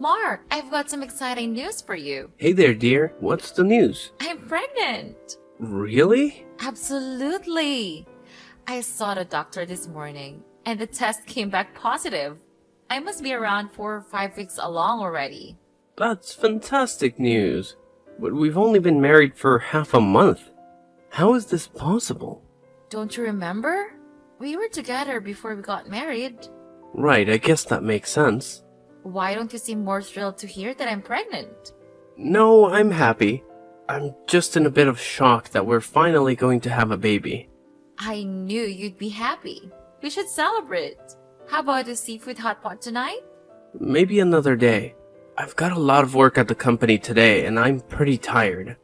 Mark, I've got some exciting news for you. Hey there, dear. What's the news? I'm pregnant. Really? Absolutely. I saw the doctor this morning, and the test came back positive. I must be around 4 or 5 weeks along already. That's fantastic news. But we've only been married for half a month. How is this possible? Don't you remember? We were together before we got married. Right, I guess that makes sense. Why don't you seem more thrilled to hear that I'm pregnant? No, I'm happy. I'm just in a bit of shock that we're finally going to have a baby. I knew you'd be happy. We should celebrate. How about a seafood hot pot tonight? Maybe another day. I've got a lot of work at the company today and I'm pretty tired.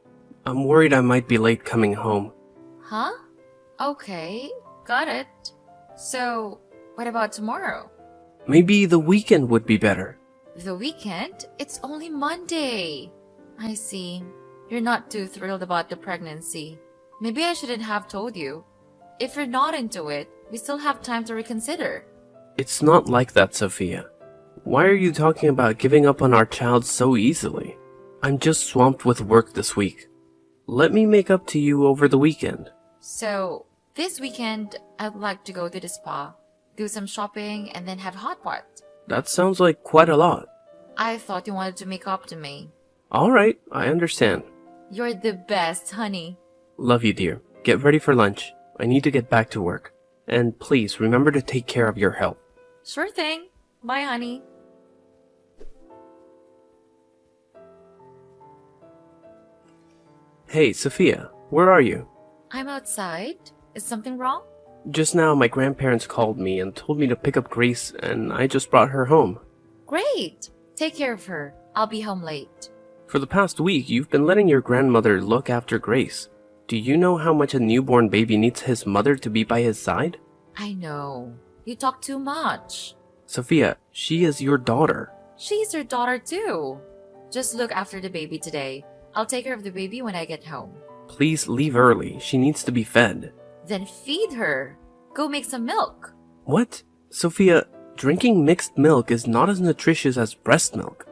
I'm worried I might be late coming home. Huh? Okay, got it. So, what about tomorrow? Maybe the weekend would be better. The weekend? It's only Monday. I see. You're not too thrilled about the pregnancy. Maybe I shouldn't have told you. If you're not into it, we still have time to reconsider. It's not like that, Sophia. Why are you talking about giving up on our child so easily? I'm just swamped with work this week. Let me make up to you over the weekend. So, this weekend, I'd like to go to the spa, do some shopping, and then have a hot pot. That sounds like quite a lot. I thought you wanted to make up to me. Alright, I understand. You're the best, honey. Love you, dear. Get ready for lunch. I need to get back to work. And please remember to take care of your health. Sure thing. Bye, honey. Hey, Sophia, where are you? I'm outside. Is something wrong? Just now my grandparents called me and told me to pick up Grace and I just brought her home. Great. Take care of her. I'll be home late. For the past week, you've been letting your grandmother look after Grace. Do you know how much a newborn baby needs his mother to be by his side? I know. You talk too much. Sophia, she is your daughter. She's your daughter too. Just look after the baby today. I'll take care of the baby when I get home. Please leave early. She needs to be fed. Then feed her. Go make some milk. What? Sophia, drinking mixed milk is not as nutritious as breast milk.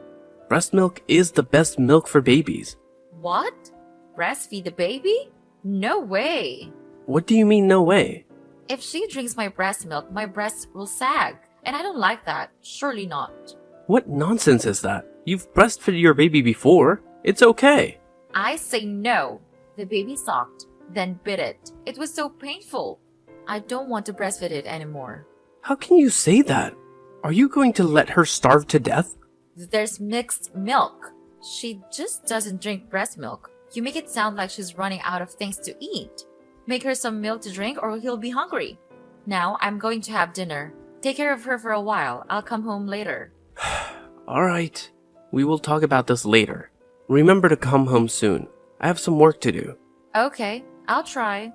Breast milk is the best milk for babies. What? Breastfeed the baby? No way. What do you mean, no way? If she drinks my breast milk, my breasts will sag. And I don't like that. Surely not. What nonsense is that? You've breastfed your baby before. It's okay. I say no. The baby sucked, then bit it. It was so painful. I don't want to breastfeed it anymore. How can you say that? Are you going to let her starve to death? There's mixed milk. She just doesn't drink breast milk. You make it sound like she's running out of things to eat. Make her some milk to drink or he'll be hungry. Now I'm going to have dinner. Take care of her for a while. I'll come home later. Alright. We will talk about this later. Remember to come home soon. I have some work to do. Okay, I'll try.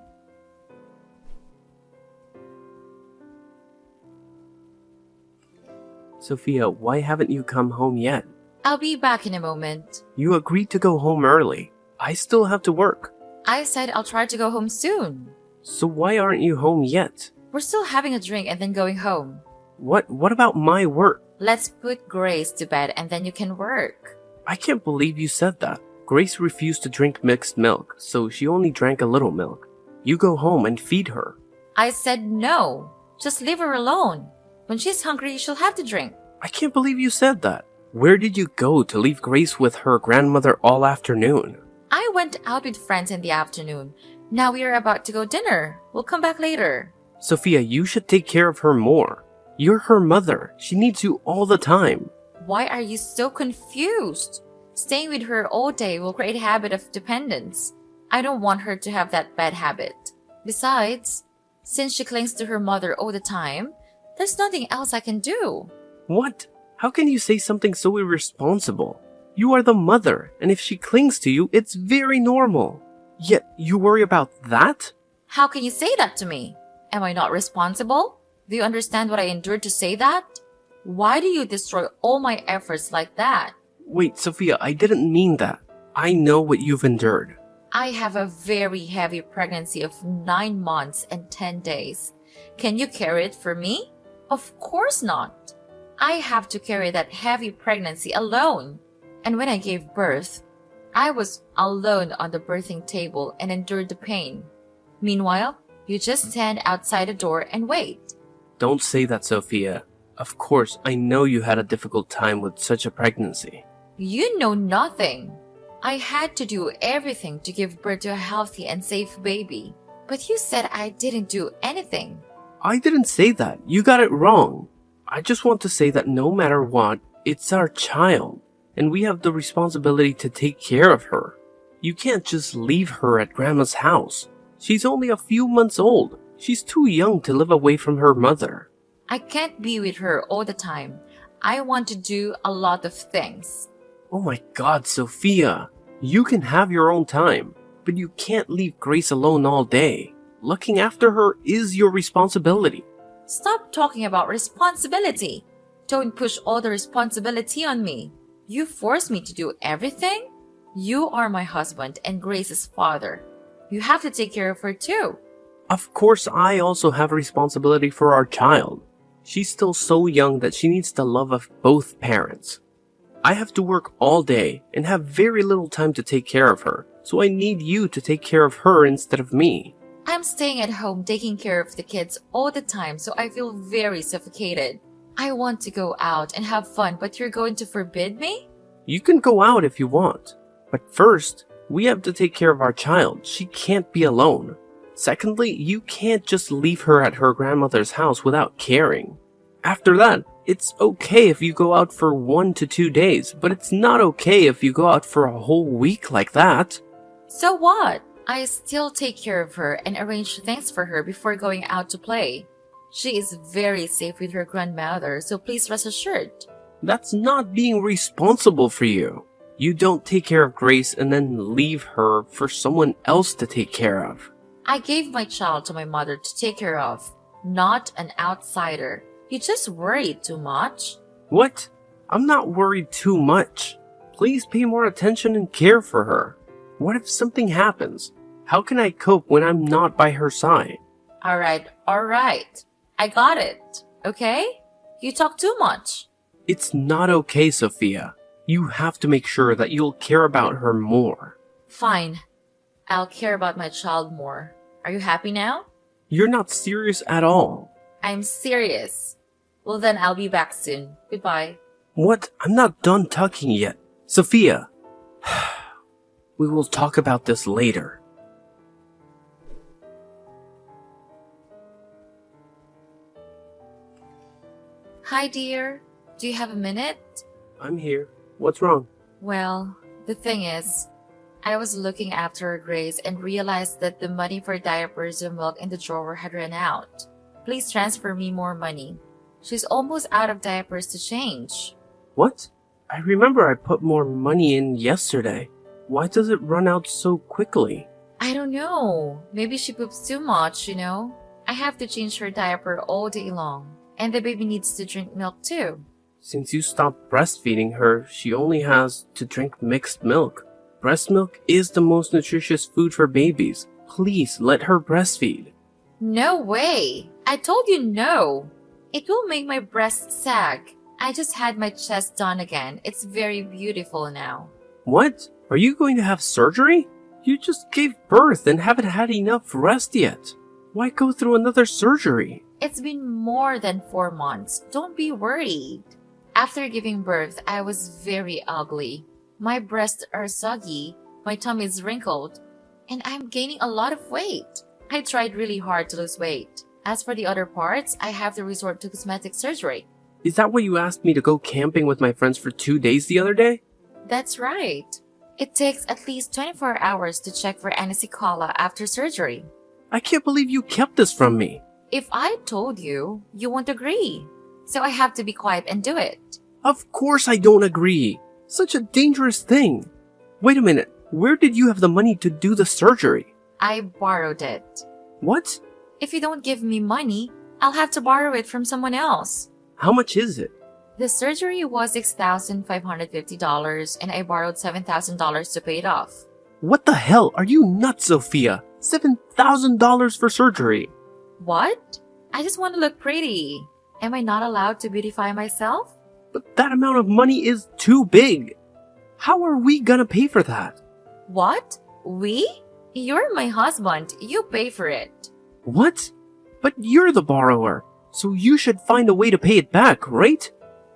Sophia, why haven't you come home yet? I'll be back in a moment. You agreed to go home early. I still have to work. I said I'll try to go home soon. So why aren't you home yet? We're still having a drink and then going home. What about my work? Let's put Grace to bed and then you can work. I can't believe you said that. Grace refused to drink mixed milk, so she only drank a little milk. You go home and feed her. I said no. Just leave her alone. When she's hungry, she'll have to drink. I can't believe you said that. Where did you go to leave Grace with her grandmother all afternoon? I went out with friends in the afternoon. Now we are about to go dinner. We'll come back later. Sophia, you should take care of her more. You're her mother. She needs you all the time. Why are you so confused? Staying with her all day will create a habit of dependence. I don't want her to have that bad habit. Besides, since she clings to her mother all the time, there's nothing else I can do. What? How can you say something so irresponsible? You are the mother, and if she clings to you, it's very normal. Yet you worry about that? How can you say that to me? Am I not responsible? Do you understand what I endured to say that? Why do you destroy all my efforts like that? Wait, Sophia, I didn't mean that. I know what you've endured. I have a very heavy pregnancy of 9 months and 10 days. Can you carry it for me? Of course not. I have to carry that heavy pregnancy alone. And when I gave birth, I was alone on the birthing table and endured the pain. Meanwhile, you just stand outside the door and wait. Don't say that, Sophia. Of course, I know you had a difficult time with such a pregnancy. You know nothing. I had to do everything to give birth to a healthy and safe baby. But you said I didn't do anything. I didn't say that. You got it wrong. I just want to say that no matter what, it's our child, and we have the responsibility to take care of her. You can't just leave her at Grandma's house. She's only a few months old. She's too young to live away from her mother. I can't be with her all the time. I want to do a lot of things. Oh my God, Sophia. You can have your own time, but you can't leave Grace alone all day. Looking after her is your responsibility. Stop talking about responsibility. Don't push all the responsibility on me. You force me to do everything? You are my husband and Grace's father. You have to take care of her too. Of course, I also have a responsibility for our child. She's still so young that she needs the love of both parents. I have to work all day and have very little time to take care of her, so I need you to take care of her instead of me. I'm staying at home taking care of the kids all the time, so I feel very suffocated. I want to go out and have fun, but you're going to forbid me? You can go out if you want, but first, we have to take care of our child. She can't be alone. Secondly, you can't just leave her at her grandmother's house without caring. After that, it's okay if you go out for 1 to 2 days, but it's not okay if you go out for a whole week like that. So what? I still take care of her and arrange things for her before going out to play. She is very safe with her grandmother, so please rest assured. That's not being responsible for you. You don't take care of Grace and then leave her for someone else to take care of. I gave my child to my mother to take care of, not an outsider. You just worry too much. What? I'm not worried too much. Please pay more attention and care for her. What if something happens? How can I cope when I'm not by her side? Alright. I got it. Okay? You talk too much. It's not okay, Sophia. You have to make sure that you'll care about her more. Fine. I'll care about my child more. Are you happy now? You're not serious at all. I'm serious. Well then I'll be back soon. Goodbye. What? I'm not done talking yet. Sophia. We will talk about this later. Hi dear. Do you have a minute? I'm here. What's wrong? Well, the thing is, I was looking after Grace and realized that the money for diapers and milk in the drawer had run out. Please transfer me more money. She's almost out of diapers to change. What? I remember I put more money in yesterday. Why does it run out so quickly? I don't know. Maybe she poops too much, you know? I have to change her diaper all day long. And the baby needs to drink milk too. Since you stopped breastfeeding her, she only has to drink mixed milk. Breast milk is the most nutritious food for babies. Please let her breastfeed. No way! I told you no! It will make my breasts sag. I just had my chest done again. It's very beautiful now. What? Are you going to have surgery? You just gave birth and haven't had enough rest yet. Why go through another surgery? It's been more than 4 months. Don't be worried. After giving birth, I was very ugly. My breasts are soggy, my tummy is wrinkled, and I'm gaining a lot of weight. I tried really hard to lose weight. As for the other parts, I have to resort to cosmetic surgery. Is that why you asked me to go camping with my friends for 2 days the other day? That's right. It takes at least 24 hours to check for anesthesia after surgery. I can't believe you kept this from me. If I told you, you won't agree. So I have to be quiet and do it. Of course I don't agree. Such a dangerous thing. Wait a minute. Where did you have the money to do the surgery? I borrowed it. What? If you don't give me money, I'll have to borrow it from someone else. How much is it? The surgery was $6,550 and I borrowed $7,000 to pay it off. What the hell? Are you nuts, Sophia? $7,000 for surgery. What? I just want to look pretty. Am I not allowed to beautify myself? But that amount of money is too big. How are we gonna pay for that? What? We? You're my husband. You pay for it. What? But you're the borrower, so you should find a way to pay it back, right?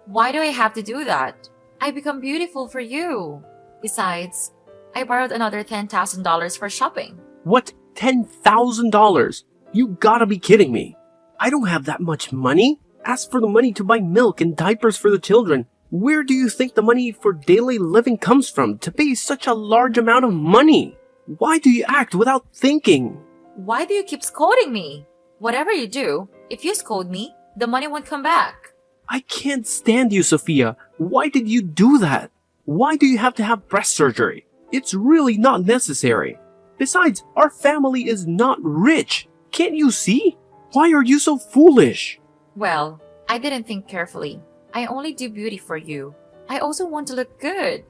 Why do I have to do that? I become beautiful for you. Besides, I borrowed another $10,000 for shopping. What? $10,000? You gotta be kidding me. I don't have that much money. As for the money to buy milk and diapers for the children, where do you think the money for daily living comes from to pay such a large amount of money? Why do you act without thinking? Why do you keep scolding me? Whatever you do, if you scold me, the money won't come back. I can't stand you, Sophia. Why did you do that? Why do you have to have breast surgery? It's really not necessary. Besides, our family is not rich. Can't you see? Why are you so foolish? Well, I didn't think carefully. I only do beauty for you. I also want to look good.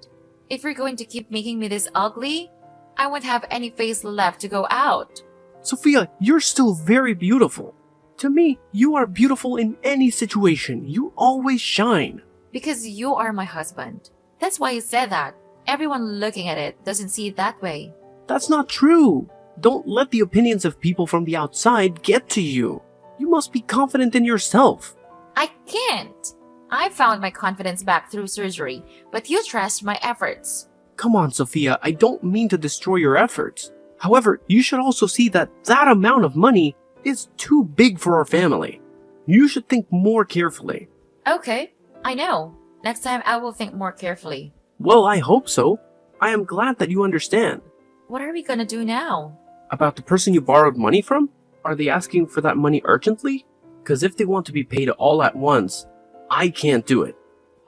If you're going to keep making me this ugly, I won't have any face left to go out. Sophia, you're still very beautiful. To me, you are beautiful in any situation. You always shine. Because you are my husband. That's why you said that. Everyone looking at it doesn't see it that way. That's not true. Don't let the opinions of people from the outside get to you. You must be confident in yourself. I can't. I found my confidence back through surgery, but you trashed my efforts. Come on, Sophia, I don't mean to destroy your efforts. However, you should also see that that amount of money is too big for our family. You should think more carefully. Okay, I know. Next time I will think more carefully. Well, I hope so. I am glad that you understand. What are we gonna do now? About the person you borrowed money from? Are they asking for that money urgently? Because if they want to be paid all at once, I can't do it.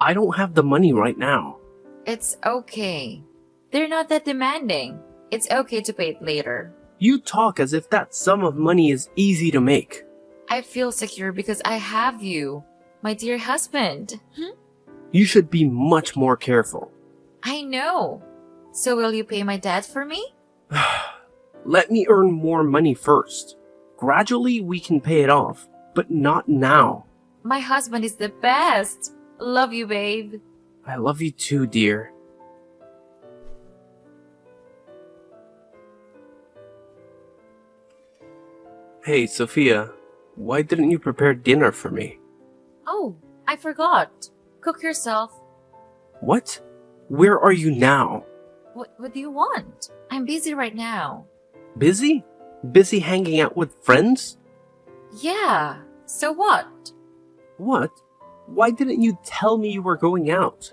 I don't have the money right now. It's okay. They're not that demanding. It's okay to pay it later. You talk as if that sum of money is easy to make. I feel secure because I have you, my dear husband. You should be much more careful. I know. So will you pay my debt for me? Let me earn more money first. Gradually we can pay it off, but not now. My husband is the best. Love you, babe. I love you too, dear. Hey, Sophia, why didn't you prepare dinner for me? Oh, I forgot. Cook yourself. What? Where are you now? What do you want? I'm busy right now. Busy? Busy hanging out with friends? Yeah, so what? What? Why didn't you tell me you were going out?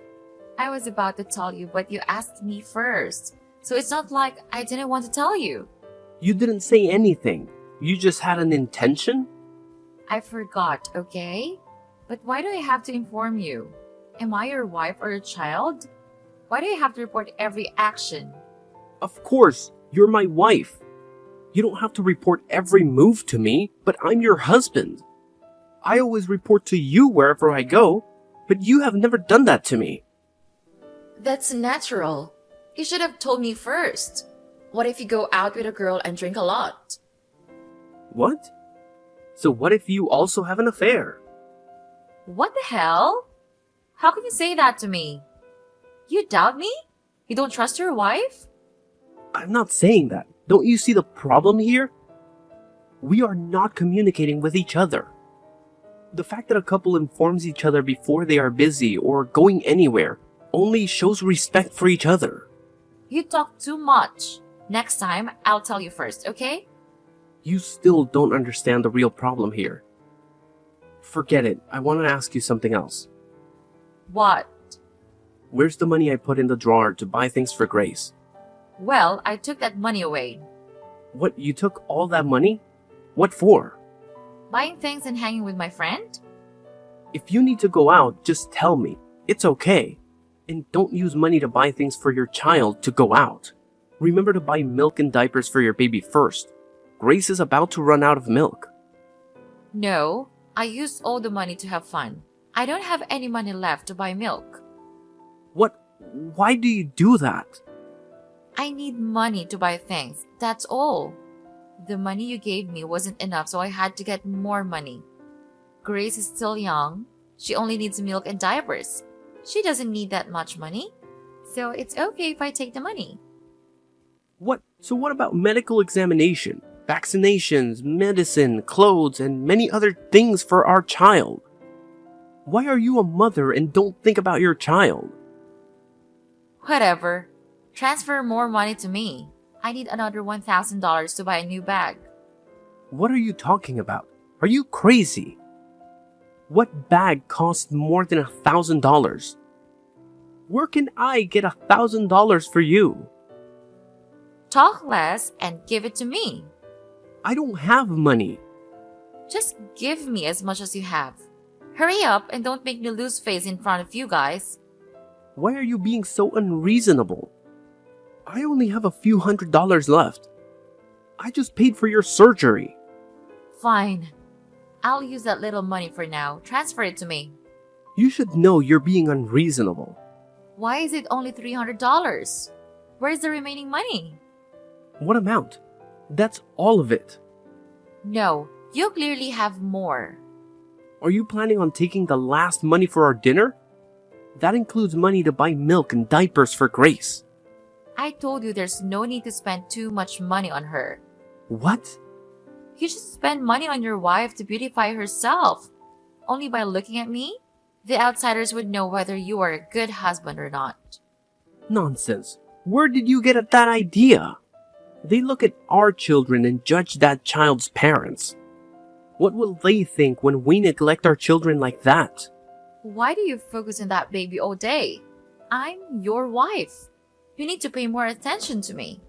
I was about to tell you, but you asked me first. So it's not like I didn't want to tell you. You didn't say anything. You just had an intention? I forgot, okay? But why do I have to inform you? Am I your wife or your child? Why do I have to report every action? Of course, you're my wife. You don't have to report every move to me, but I'm your husband. I always report to you wherever I go, but you have never done that to me. That's natural. You should have told me first. What if you go out with a girl and drink a lot? What? So what if you also have an affair? What the hell? How can you say that to me? You doubt me? You don't trust your wife? I'm not saying that. Don't you see the problem here? We are not communicating with each other. The fact that a couple informs each other before they are busy or going anywhere only shows respect for each other. You talk too much. Next time, I'll tell you first, okay? You still don't understand the real problem here. Forget it. I want to ask you something else. What? Where's the money I put in the drawer to buy things for Grace? Well, I took that money away. What, you took all that money? What for? Buying things and hanging with my friend? If you need to go out, just tell me. It's okay. And don't use money to buy things for your child to go out. Remember to buy milk and diapers for your baby first. Grace is about to run out of milk. No, I used all the money to have fun. I don't have any money left to buy milk. What? Why do you do that? I need money to buy things, that's all. The money you gave me wasn't enough, so I had to get more money. Grace is still young. She only needs milk and diapers. She doesn't need that much money. So it's okay if I take the money. So what about medical examination, vaccinations, medicine, clothes, and many other things for our child? Why are you a mother and don't think about your child? Whatever. Transfer more money to me. I need another $1,000 to buy a new bag. What are you talking about? Are you crazy? What bag costs more than $1,000? Where can I get $1,000 for you? Talk less and give it to me. I don't have money. Just give me as much as you have. Hurry up and don't make me lose face in front of you guys. Why are you being so unreasonable? I only have a few $100s left. I just paid for your surgery. Fine. I'll use that little money for now. Transfer it to me. You should know you're being unreasonable. Why is it only $300? Where's the remaining money? What amount? That's all of it. No, you clearly have more. Are you planning on taking the last money for our dinner? That includes money to buy milk and diapers for Grace. I told you there's no need to spend too much money on her. What? You should spend money on your wife to beautify herself. Only by looking at me, the outsiders would know whether you are a good husband or not. Nonsense. Where did you get that idea? They look at our children and judge that child's parents. What will they think when we neglect our children like that? Why do you focus on that baby all day? I'm your wife. You need to pay more attention to me.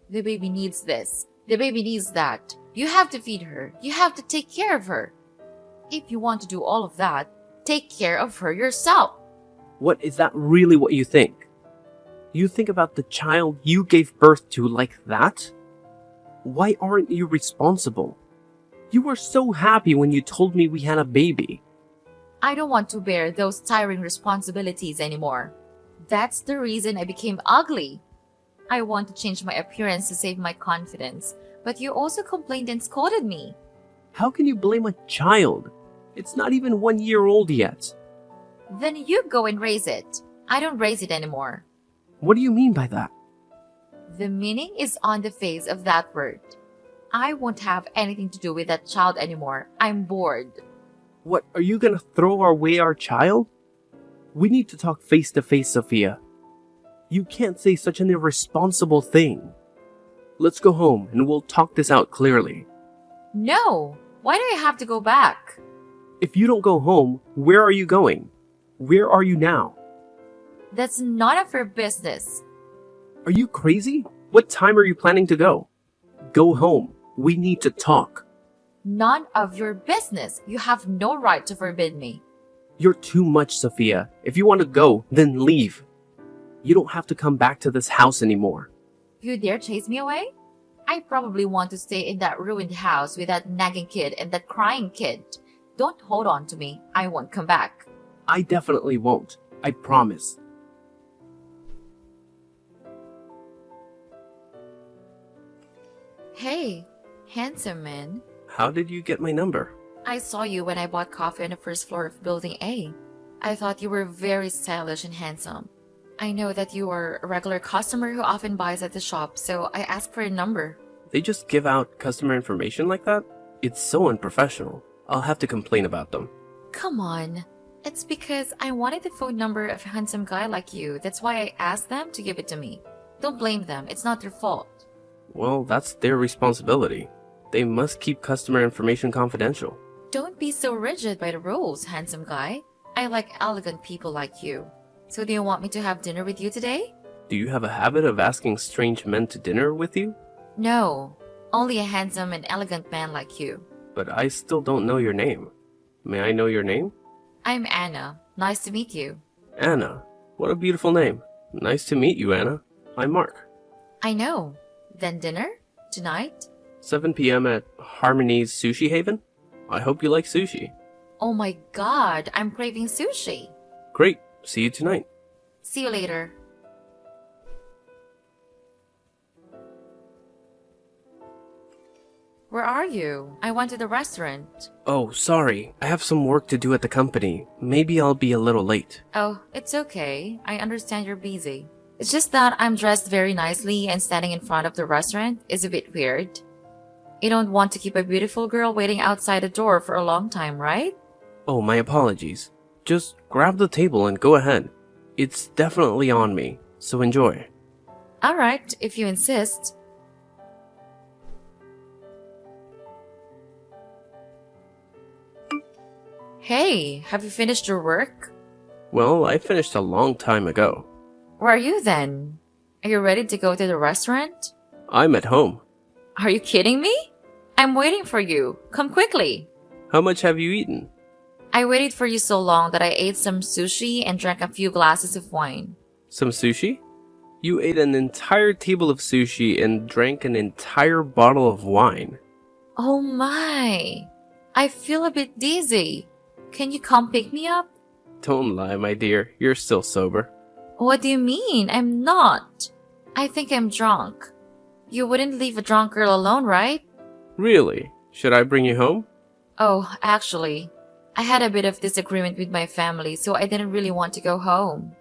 The baby needs this. The baby needs that. You have to feed her. You have to take care of her. If you want to do all of that, take care of her yourself. What, is that really what you think? You think about the child you gave birth to like that? Why aren't you responsible? You were so happy when you told me we had a baby. I don't want to bear those tiring responsibilities anymore. That's the reason I became ugly. I want to change my appearance to save my confidence, but you also complained and scolded me. How can you blame a child? It's not even 1 year old yet. Then you go and raise it. I don't raise it anymore. What do you mean by that? The meaning is on the face of that word. I won't have anything to do with that child anymore. I'm bored. What, are you gonna throw away our child? We need to talk face to face, Sophia. You can't say such an irresponsible thing. Let's go home and we'll talk this out clearly. No! Why do I have to go back? If you don't go home, where are you going? Where are you now? That's none of your business. Are you crazy? What time are you planning to go? Go home. We need to talk. None of your business. You have no right to forbid me. You're too much, Sophia. If you want to go, then leave. You don't have to come back to this house anymore. You dare chase me away? I probably want to stay in that ruined house with that nagging kid and that crying kid. Don't hold on to me. I won't come back. I definitely won't. I promise. Hey, handsome man. How did you get my number? I saw you when I bought coffee on the first floor of Building A. I thought you were very stylish and handsome. I know that you are a regular customer who often buys at the shop, so I asked for a number. They just give out customer information like that? It's so unprofessional. I'll have to complain about them. Come on. It's because I wanted the phone number of a handsome guy like you. That's why I asked them to give it to me. Don't blame them. It's not their fault. Well, that's their responsibility. They must keep customer information confidential. Don't be so rigid by the rules, handsome guy. I like elegant people like you. So do you want me to have dinner with you today? Do you have a habit of asking strange men to dinner with you? No, only a handsome and elegant man like you. But I still don't know your name. May I know your name? I'm Anna. Nice to meet you. Anna. What a beautiful name. Nice to meet you, Anna. I'm Mark. I know. Then dinner? Tonight? 7 p.m. at Harmony's Sushi Haven? I hope you like sushi. Oh my god, I'm craving sushi. Great. See you tonight. See you later. Where are you? I went to the restaurant. Oh, sorry. I have some work to do at the company. Maybe I'll be a little late. Oh, it's okay. I understand you're busy. It's just that I'm dressed very nicely and standing in front of the restaurant is a bit weird. You don't want to keep a beautiful girl waiting outside the door for a long time, right? Oh, my apologies. Just grab the table and go ahead. It's definitely on me, so enjoy. Alright, if you insist. Hey, have you finished your work? Well, I finished a long time ago. Where are you then? Are you ready to go to the restaurant? I'm at home. Are you kidding me? I'm waiting for you. Come quickly. How much have you eaten? I waited for you so long that I ate some sushi and drank a few glasses of wine. Some sushi? You ate an entire table of sushi and drank an entire bottle of wine. Oh my! I feel a bit dizzy. Can you come pick me up? Don't lie, my dear. You're still sober. What do you mean? I'm not. I think I'm drunk. You wouldn't leave a drunk girl alone, right? Really? Should I bring you home? Oh, actually, I had a bit of disagreement with my family, so I didn't really want to go home.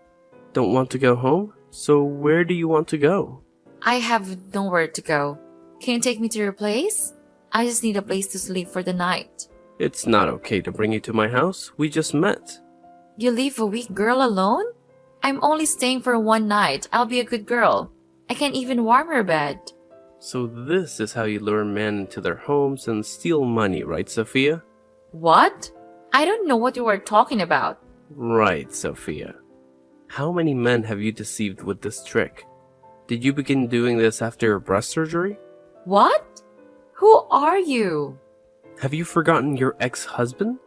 Don't want to go home? So where do you want to go? I have nowhere to go. Can you take me to your place? I just need a place to sleep for the night. It's not okay to bring you to my house. We just met. You leave a weak girl alone? I'm only staying for one night. I'll be a good girl. I can't even warm her bed. So this is how you lure men into their homes and steal money, right, Sophia? What? I don't know what you are talking about. Right, Sophia. How many men have you deceived with this trick? Did you begin doing this after your breast surgery? What? Who are you? Have you forgotten your ex-husband?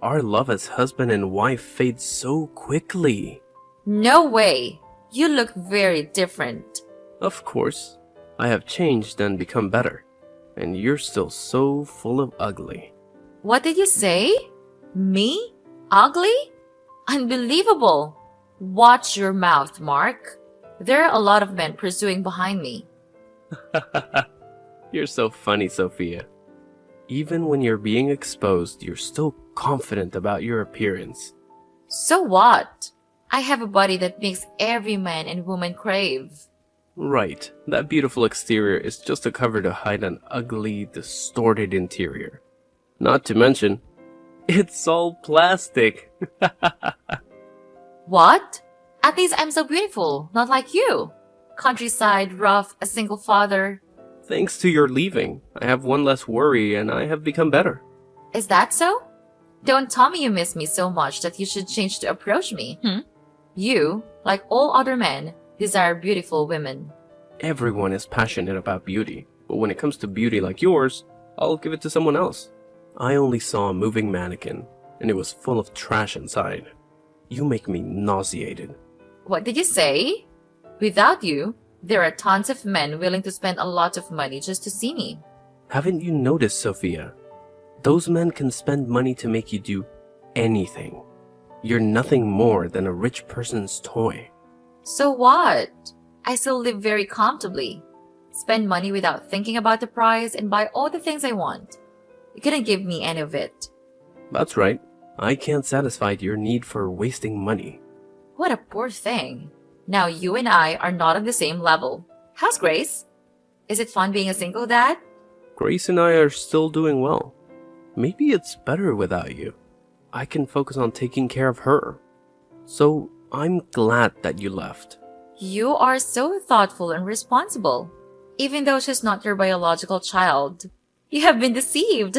Our love as husband and wife fades so quickly. No way. You look very different. Of course. I have changed and become better. And you're still so full of ugly. What did you say? Me? Ugly? Unbelievable. Watch your mouth, Mark. There are a lot of men pursuing behind me. You're so funny, Sophia. Even when you're being exposed, you're still confident about your appearance. So what? I have a body that makes every man and woman crave. Right, that beautiful exterior is just a cover to hide an ugly, distorted interior. Not to mention, it's all plastic. What? At least I'm so beautiful, not like you. Countryside, rough, a single father. Thanks to your leaving, I have one less worry and I have become better. Is that so? Don't tell me you miss me so much that you should change to approach me. You, like all other men, desire beautiful women. Everyone is passionate about beauty, but when it comes to beauty like yours, I'll give it to someone else. I only saw a moving mannequin, and it was full of trash inside. You make me nauseated. What did you say? Without you, there are tons of men willing to spend a lot of money just to see me. Haven't you noticed, Sophia? Those men can spend money to make you do anything. You're nothing more than a rich person's toy. So what? I still live very comfortably. Spend money without thinking about the price and buy all the things I want. You couldn't give me any of it. That's right. I can't satisfy your need for wasting money. What a poor thing. Now you and I are not on the same level. How's Grace? Is it fun being a single dad? Grace and I are still doing well. Maybe it's better without you. I can focus on taking care of her. So I'm glad that you left. You are so thoughtful and responsible. Even though she's not your biological child. You have been deceived.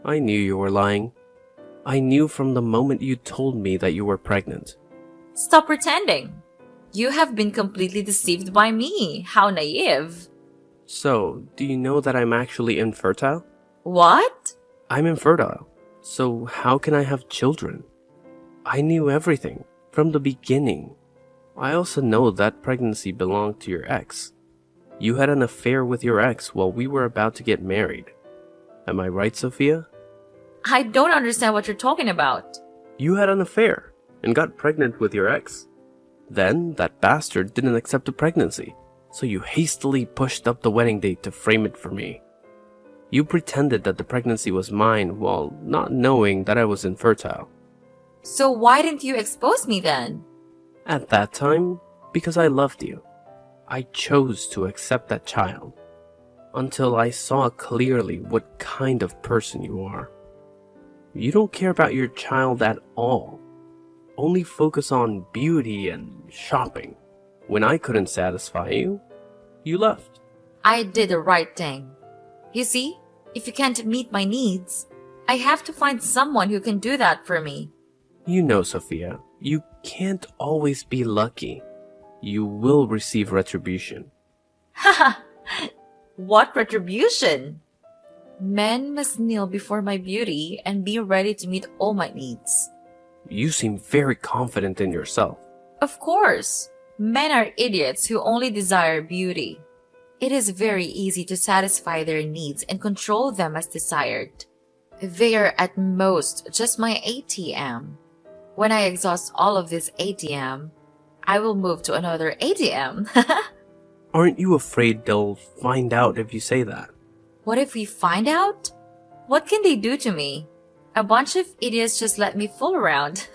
I knew you were lying. I knew from the moment you told me that you were pregnant. Stop pretending. You have been completely deceived by me. How naive. So, do you know that I'm actually infertile? What? I'm infertile. So how can I have children? I knew everything from the beginning. I also know that pregnancy belonged to your ex. You had an affair with your ex while we were about to get married. Am I right, Sophia? I don't understand what you're talking about. You had an affair and got pregnant with your ex. Then that bastard didn't accept the pregnancy, so you hastily pushed up the wedding date to frame it for me. You pretended that the pregnancy was mine while not knowing that I was infertile. So why didn't you expose me then? At that time, because I loved you, I chose to accept that child until I saw clearly what kind of person you are. You don't care about your child at all. Only focus on beauty and shopping. When I couldn't satisfy you, you left. I did the right thing. You see, if you can't meet my needs, I have to find someone who can do that for me. You know, Sophia, you can't always be lucky. You will receive retribution. Haha! What retribution? Men must kneel before my beauty and be ready to meet all my needs. You seem very confident in yourself. Of course, men are idiots who only desire beauty. It is very easy to satisfy their needs and control them as desired. They are at most just my ATM. When I exhaust all of this ATM, I will move to another ATM. Aren't you afraid they'll find out if you say that? What if we find out? What can they do to me? A bunch of idiots just let me fool around.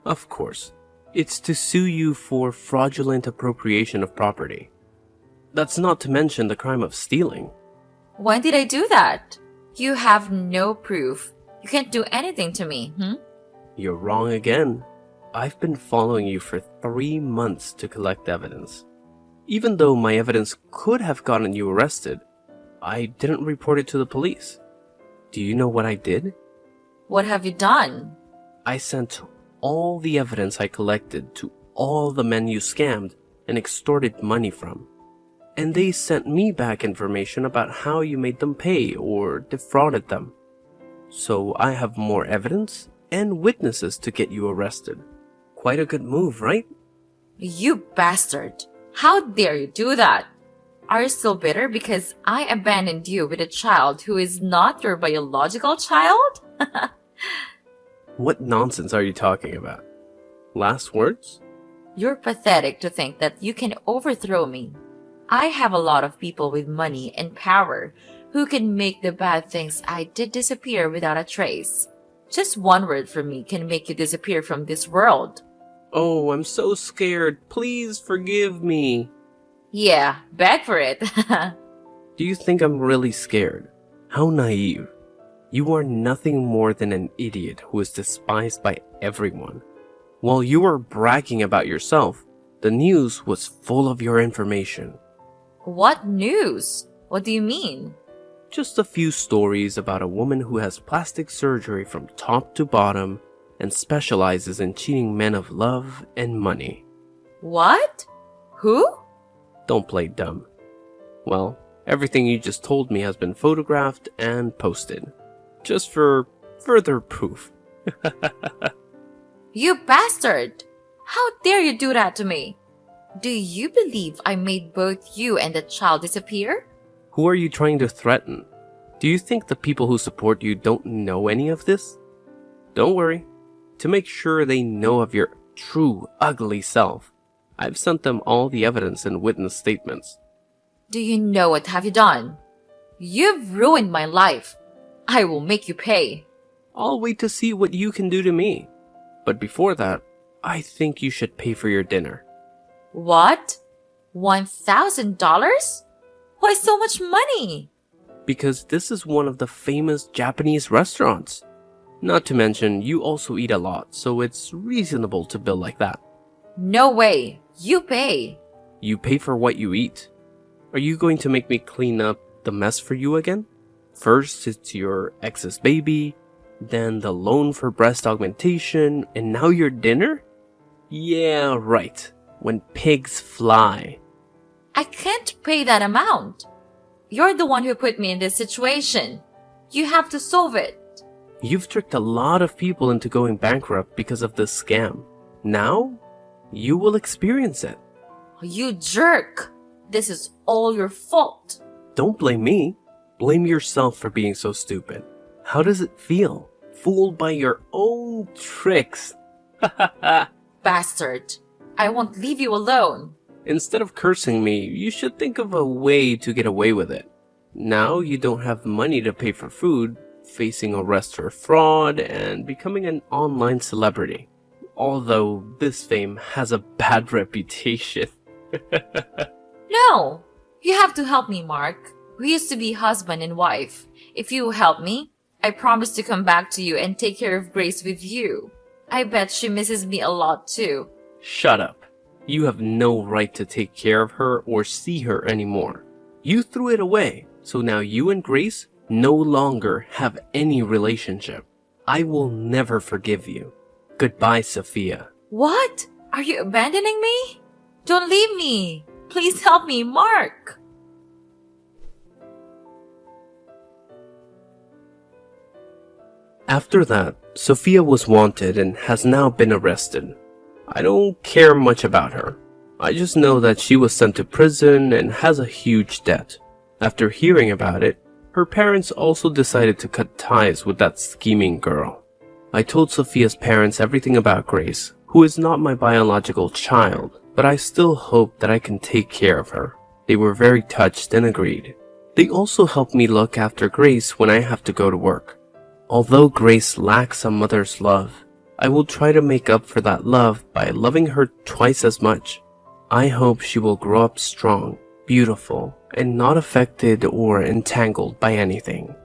Of course. It's to sue you for fraudulent appropriation of property. That's not to mention the crime of stealing. When did I do that? You have no proof. You can't do anything to me, You're wrong again. I've been following you for 3 months to collect evidence. Even though my evidence could have gotten you arrested, I didn't report it to the police. Do you know what I did? What have you done? I sent all the evidence I collected to all the men you scammed and extorted money from. And they sent me back information about how you made them pay or defrauded them. So I have more evidence and witnesses to get you arrested. Quite a good move, right? You bastard! How dare you do that? Are you still bitter because I abandoned you with a child who is not your biological child? What nonsense are you talking about? Last words? You're pathetic to think that you can overthrow me. I have a lot of people with money and power who can make the bad things I did disappear without a trace. Just one word from me can make you disappear from this world. Oh, I'm so scared. Please forgive me. Yeah, beg for it. Do you think I'm really scared? How naive. You are nothing more than an idiot who is despised by everyone. While you were bragging about yourself, the news was full of your information. What news? What do you mean? Just a few stories about a woman who has plastic surgery from top to bottom and specializes in cheating men of love and money. What? Who? Don't play dumb. Well, everything you just told me has been photographed and posted. Just for further proof. You bastard! How dare you do that to me? Do you believe I made both you and the child disappear? Who are you trying to threaten? Do you think the people who support you don't know any of this? Don't worry. To make sure they know of your true ugly self, I've sent them all the evidence and witness statements. Do you know what have you done? You've ruined my life. I will make you pay. I'll wait to see what you can do to me. But before that, I think you should pay for your dinner. What? $1,000? Why so much money? Because this is one of the famous Japanese restaurants. Not to mention, you also eat a lot, so it's reasonable to bill like that. No way. You pay. You pay for what you eat. Are you going to make me clean up the mess for you again? First, it's your ex's baby, then the loan for breast augmentation, and now your dinner? Yeah, right. When pigs fly. I can't pay that amount. You're the one who put me in this situation. You have to solve it. You've tricked a lot of people into going bankrupt because of this scam. Now, you will experience it. You jerk. This is all your fault. Don't blame me. Blame yourself for being so stupid. How does it feel? Fooled by your own tricks. Bastard. I won't leave you alone. Instead of cursing me, you should think of a way to get away with it. Now you don't have money to pay for food, facing arrest for fraud, and becoming an online celebrity. Although this fame has a bad reputation. No! You have to help me, Mark. We used to be husband and wife. If you help me, I promise to come back to you and take care of Grace with you. I bet she misses me a lot too. Shut up. You have no right to take care of her or see her anymore. You threw it away, so now you and Grace no longer have any relationship. I will never forgive you. Goodbye, Sophia. What? Are you abandoning me? Don't leave me. Please help me, Mark. After that, Sophia was wanted and has now been arrested. I don't care much about her. I just know that she was sent to prison and has a huge debt. After hearing about it, her parents also decided to cut ties with that scheming girl. I told Sophia's parents everything about Grace, who is not my biological child, but I still hope that I can take care of her. They were very touched and agreed. They also helped me look after Grace when I have to go to work. Although Grace lacks a mother's love, I will try to make up for that love by loving her twice as much. I hope she will grow up strong, beautiful, and not affected or entangled by anything.